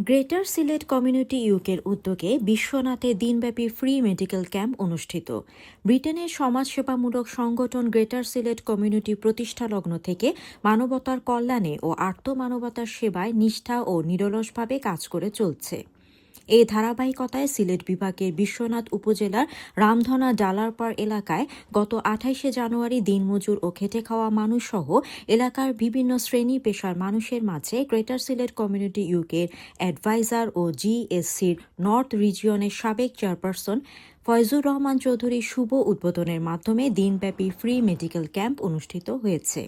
Greater Sylhet community ইউকের উদ্যোগে বিশ্বনাথে দিনব্যাপী ফ্রি মেডিকেল ক্যাম্প অনুষ্ঠিত। ব্রিটেনের সমাজসেবামূলক সংগঠন গ্রেটার সিলেট কমিউনিটি প্রতিষ্ঠালগ্ন থেকে মানবতার কল্যাণে ও আর্তমানবতার সেবায় নিষ্ঠা ও নিরলসভাবে কাজ করে চলছে। এই ধারাবাহিকতায় সিলেট বিভাগের বিশ্বনাথ উপজেলার রামধনা ডালারপাড় এলাকায় গত ২৮শে জানুয়ারি দিনমজুর ও খেটে খাওয়া মানুষসহ এলাকার বিভিন্ন শ্রেণী পেশার মানুষের মাঝে গ্রেটার সিলেট কমিউনিটি ইউকের অ্যাডভাইজার ও জিএসসির নর্থ রিজিয়নের সাবেক চেয়ারপারসন ফয়জুর রহমান চৌধুরীর শুভ উদ্বোধনের মাধ্যমে দিনব্যাপী ফ্রি মেডিকেল ক্যাম্প অনুষ্ঠিত হয়েছে।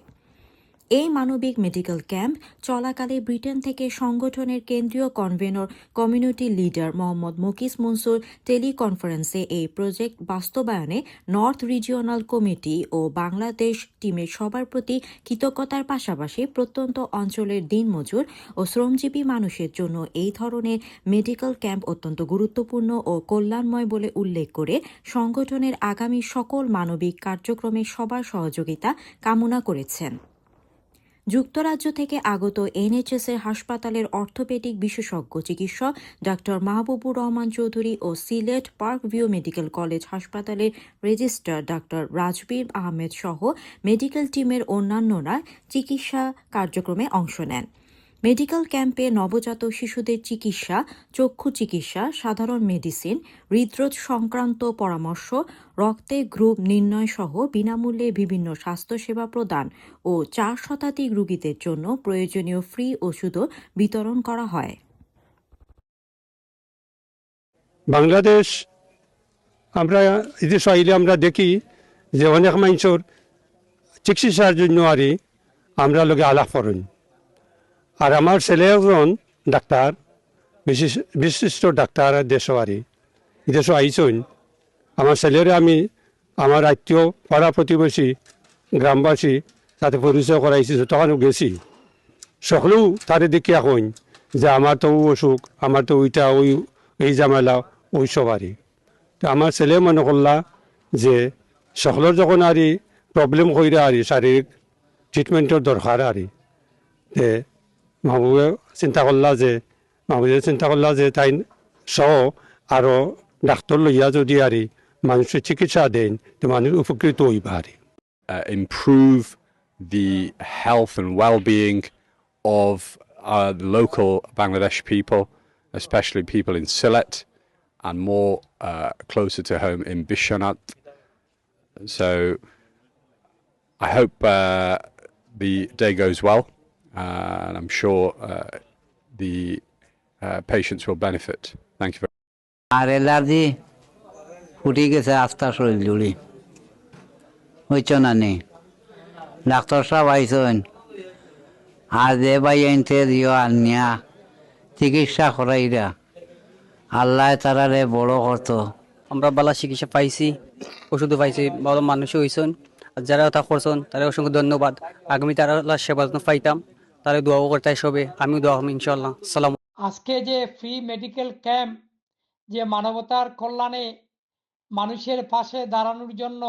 এই মানবিক মেডিকেল ক্যাম্প চলাকালে ব্রিটেন থেকে সংগঠনের কেন্দ্রীয় convenor community leader Mohammad মকিস Mansur টেলিকনফারেন্সে এই প্রজেক্ট বাস্তবায়নে নর্থ রিজিওনাল কমিটি ও বাংলাদেশ টিমের সবার প্রতি কৃতজ্ঞতার পাশাপাশি প্রত্যন্ত অঞ্চলের দিনমজুর ও শ্রমজীবী মানুষের জন্য এই ধরনের মেডিকেল ক্যাম্প অত্যন্ত গুরুত্বপূর্ণ ও কল্যাণময় বলে উল্লেখ করে সংগঠনের আগামী সকল মানবিক কার্যক্রমে সবার সহযোগিতা কামনা করেছেন। যুক্তরাজ্য থেকে আগত এনএইচএসের হাসপাতালের অর্থোপেডিক বিশেষজ্ঞ চিকিৎসক ডাক্তার মাহবুবুর রহমান চৌধুরী ও Sylhet park view medical college হাসপাতালের রেজিস্ট্রার ডাক্তার রাজবীর আহমেদ সহ মেডিকেল টিমের অন্যান্যরা চিকিৎসা কার্যক্রমে অংশ নেন। মেডিকেল ক্যাম্পে নবজাতক শিশুদের চিকিৎসা, চক্ষু চিকিৎসা, সাধারণ মেডিসিন, হৃদরোগ সংক্রান্ত পরামর্শ, রক্তে গ্রুপ নির্ণয় সহ বিনামূল্যে বিভিন্ন স্বাস্থ্যসেবা প্রদান ও ৪ শতাধিক রোগীদের জন্য প্রয়োজনীয় ফ্রি ওষুধও বিতরণ করা হয়। বাংলাদেশ আমরা এদেশ আইলে আমরা দেখি যে অনেক মানুষের চিকিৎসার জন্য আমরা লোকে আলাপ করেন। আর আমার ছেলে একজন ডাক্তার, বিশিষ্ট ডাক্তার দেশে দেশে আইসন। আমার ছেলেরে আমি আমার আত্মীয় পাড়া প্রতিবেশী গ্রামবাসী তাতে পরিচয় করাইছি, তখন গেছি সকলেও তারে দেখি এখন যে আমার তো অসুখ, আমার তো ওইটা ওই এই ঝামেলা ওই সবারই। তো আমার ছেলে মনে করলা যে সকলের যখন প্রবলেম কইরা শারীরিক ট্রিটমেন্টের দরকার মাহবুবে চিন্তা করলা যে তাই সহ আরো ডাক্তার লইয়া যদি মানুষের চিকিৎসা দেন তো মানুষ উপকৃত হইবা improve the health and well-being of the local Bangladeshi people, especially people in Sylhet and more closer to home in Bishonath. So I hope the day goes well. And I'm sure the patients will benefit. Thank you very much. আর allergy ফুটি গেছে আস্তা শরীর জুড়ি হইছ না নি doctor সাহেব আইসন আর যে ভাই আনতে দিও আনিয়া চিকিৎসা করাইরা আল্লাহ তারারে বড় করতো। আমরা ভালো চিকিৎসা পাইছি, ওষুধ পাইছি, ভালো মানুষও হয়েছেন। আর যারা তা করছেন তারা অসংখ্য ধন্যবাদ। আগামী তারা সেবা পাইতাম, তারা দোয়াও করতে হবে, আমিও দোয়া হব ইনশাল্লাহ। সালাম। আজকে যে ফ্রি মেডিকেল ক্যাম্প, যে মানবতার কল্যাণে মানুষের পাশে দাঁড়ানোর জন্য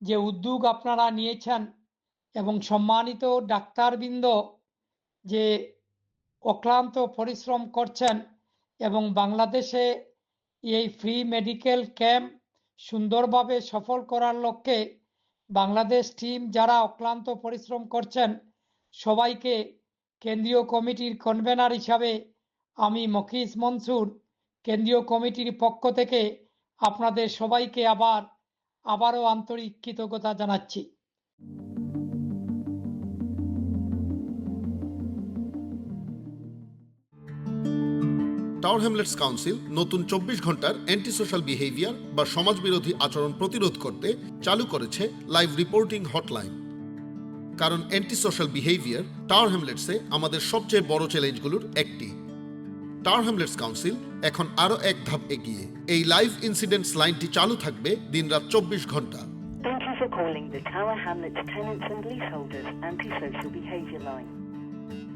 যে উদ্যোগ আপনারা নিয়েছেন এবং সম্মানিত ডাক্তারবৃন্দ যে অক্লান্ত পরিশ্রম করছেন এবং বাংলাদেশে এই ফ্রি মেডিকেল ক্যাম্প সুন্দরভাবে সফল করার লক্ষ্যে বাংলাদেশ টিম যারা অক্লান্ত পরিশ্রম করছেন সবাইকে কেন্দ্রীয় কমিটির কনভেনার হিসাবে আমি মকিস মনসুর কেন্দ্রীয় কমিটির পক্ষ থেকে আপনাদের সবাইকে আবারও আন্তরিক কৃতজ্ঞতা জানাচ্ছি। টাওয়ার হ্যামলেটস কাউন্সিল নতুন 24 ঘন্টার অ্যান্টি সোশ্যাল বিহেভিয়ার বা সমাজবিরোধী আচরণ প্রতিরোধ করতে চালু করেছে লাইভ রিপোর্টিং হটলাইন। কারণ অ্যান্টি সোশ্যাল বিহেভিয়ার টাওয়ার হ্যামলেটসে আমাদের সবচেয়ে বড় চ্যালেঞ্জগুলোর একটি। টাওয়ার হ্যামলেটস কাউন্সিল এখন আরো এক ধাপ এগিয়ে। এই লাইভ ইনসিডেন্টস লাইনটি চালু থাকবে দিনরাত 24 ঘন্টা। Thank you for calling the Tower Hamlets Tenants and Leaseholders Anti-Social Behaviour Line.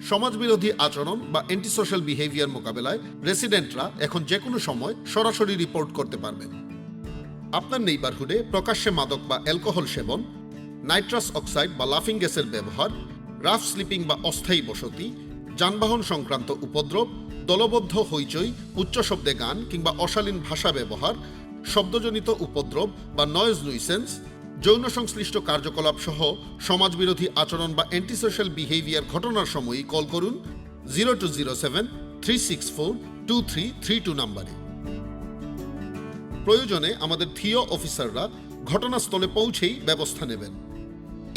সমাজবিরোধী আচরণ বা অ্যান্টি সোশ্যাল বিহেভিয়ার মোকাবেলায় রেসিডেন্টরা এখন যে কোনো সময় সরাসরি রিপোর্ট করতে পারবেন। আপনার নেইবারহুডে প্রকাশ্যে মাদক বা অ্যালকোহল সেবন, নাইট্রাস অক্সাইড বা লাফিং গ্যাসের ব্যবহার, রাফ স্লিপিং বা অস্থায়ী বসতি, যানবাহন সংক্রান্ত উপদ্রব দলবদ্ধ হইচই, উচ্চ শব্দে গান কিংবা অশালীন ভাষা ব্যবহার, শব্দজনিত উপদ্রব বা নয়েজ নুইসেন্স, যৌন সংশ্লিষ্ট কার্যকলাপ সহ সমাজবিরোধী আচরণ বা অ্যান্টিসোশ্যাল বিহেভিয়ার ঘটনার সময়ই কল করুন 0207-364-2332 নম্বরে। প্রয়োজনে আমাদের থিও অফিসাররা ঘটনাস্থলে পৌঁছেই ব্যবস্থা নেবেন।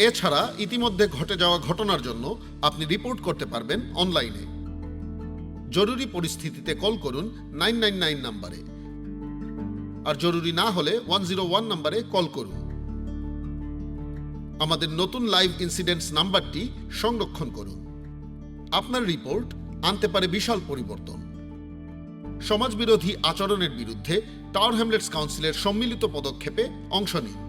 এছাড়া ইতিমধ্যে ঘটে যাওয়া ঘটনার জন্য আপনি রিপোর্ট করতে পারবেন অনলাইনে। জরুরি পরিস্থিতিতে কল করুন 999 নম্বরে, আর জরুরি না হলে 101 নম্বরে কল করুন। আমাদের নতুন লাইভ ইনসিডেন্টস নাম্বারটি সংরক্ষণ করুন। আপনার রিপোর্ট আনতে পারে বিশাল পরিবর্তন। সমাজবিরোধী আচরণের বিরুদ্ধে টাওয়ার হ্যামলেটস কাউন্সিলের সম্মিলিত পদক্ষেপে অংশ নিন।